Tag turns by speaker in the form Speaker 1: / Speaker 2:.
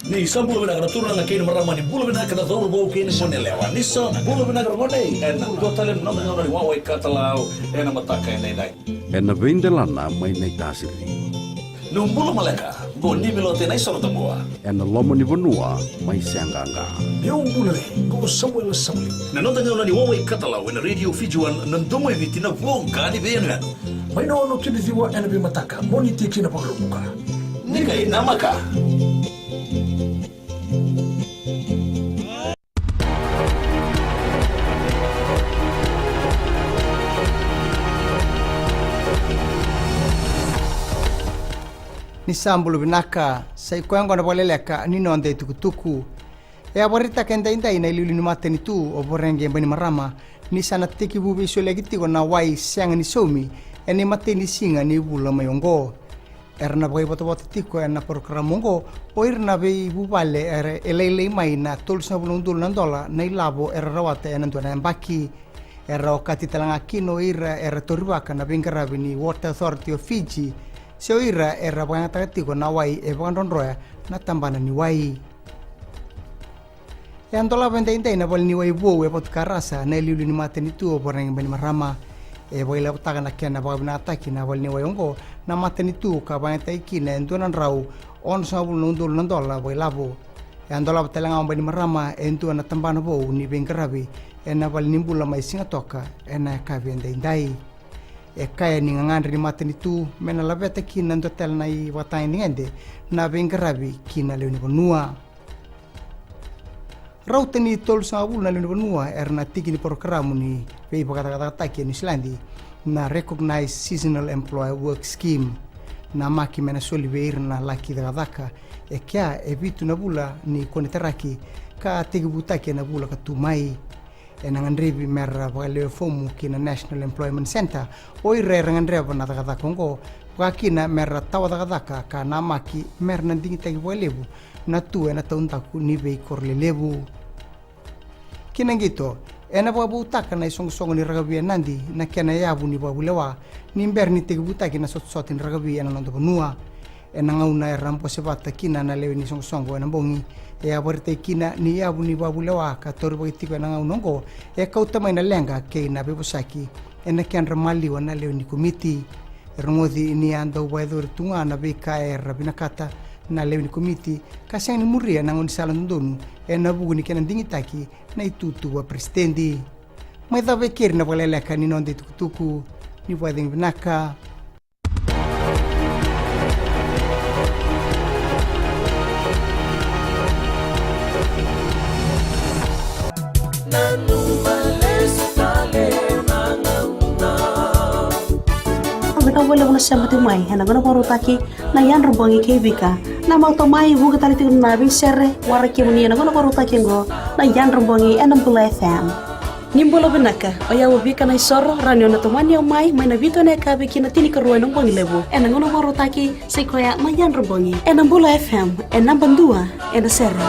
Speaker 1: Ni sambulo binaga turun na kini marama ni bulo binaga na tawul bau kini mo nelewa. Ni sambulo binaga ngone. En go talem no ni wawe katalau en mataka en dai.
Speaker 2: En vendelana mai nei tasiri.
Speaker 1: Nung bulo maleka. Go ni milote nai solo tambua.
Speaker 2: En lomo ni bonua mai sianganga.
Speaker 1: Yung bulo go Samuel Samli. Na no tanga ni wawe katalau en radio fijuan nandomo evitina vonga ni beyan.
Speaker 3: May no kini diwa en bi mataka. Moni tiki na paglumuka.
Speaker 1: Ni kay namaka.
Speaker 4: Ni sambulo binaka sai kwengo na boleleka ni nonde tukutuku e aborita kenda inda ina ilulu ni mateni tu oborenge bani marama ni sana tiki bubi solegiti ko na wai siang ni somi eni mateni singa ni bula mayongo erna boy boto tiko na programongo o irna be bubale ere elele mai na tolsa bulung dulan dola na ilabo era rawate ena ndona mbaki era okati talanga kino ira era toribaka na bingara bini Water Authority of Fiji seo ira era bwana takatiko na wai e bwandonroya na tambana ni wai e andola bende inde na bol ni wai bo e pot karasa na liuli ni mateni tu boreng bani marama e boila taga na kena bagna ataki na bol ni wai ongo na mateni tu ka bana taiki na endonan rau on sabul nundul nandola boilabo e andola telanga bani marama entu na tambana bo ni bengarabi e na bol nimbula mai singa toka e na ka bende indai e kaya ni ngangandri ni mateni tu mena labeta kina ndo tel na I watai ni ngende na bengarabi kina leuni bonua rauteni tol sabul na leuni bonua erna tiki ni programu ni pei pakata-kata ki ni Islandi na recognize seasonal employee work scheme na maki mena soli beir na laki daka e kia e bitu na bula ni koneteraki ka tiki butaki na bula ka tumai e nangandrebi merra pagaleo fomu kina National Employment Center o ire rangandreba na takata kongo kina merra tawa takataka ka namaki mer nandingi tagi lebu na tu na tauntaku ni bei korle lebu kina ngito ena babu utaka na isong ni ragabi nandi na kena yabu ni babu lewa ni mber ni tagi butaki na sot ni ragabi na nondo benua ena ngauna rampo sebata kina na lewi ni song na bongi e aborte kina ni yabu ni babu lewa ka torbo itiko na ngaunongo e kautamai na lenga ke na bebosaki ena kian ramali wana lewi ni komiti rongodi ni ando waedur tunga na beka e rabinakata na lewi ni komiti kasang ni muria na ngon salan donu e na bugu ni kenan dingitaki na itutu wa presidendi mai da bekir na waleleka ni nonde tukutuku ni wading binaka
Speaker 5: Wala na siya matimay, hanagono korutaki na yan rubangi kebika na magtomay buga tali tigun nabi sere waraki muni hanagono korutaki ngo na yan rubangi enambula FM nimbolo benaka oya wabika na isoro ranyo na tomani omay may nabito na kabe kina tini karuay ng bangi lebo hanagono korutaki sekoya na yan rubangi enambula FM enambandua enasere